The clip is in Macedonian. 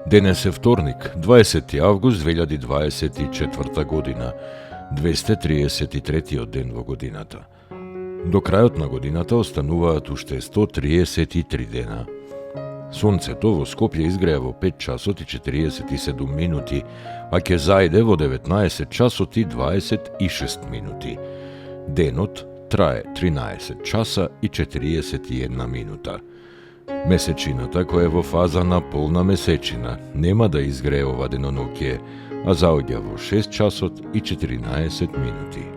Денес е вторник, 20. август 2024 година, 233 ден во годината. До крајот на годината остануваат уште 133 дена. Сонцето во Скопје изгреа во 5 часот и 47 минути, а ќе зајде во 19 часот и 26 минути. Денот трае 13 часа и 41 минута. Месечината, која е во фаза на полна месечина, нема да изгрее ова деноноќие, а заоѓа во 6 часот и 14 минути.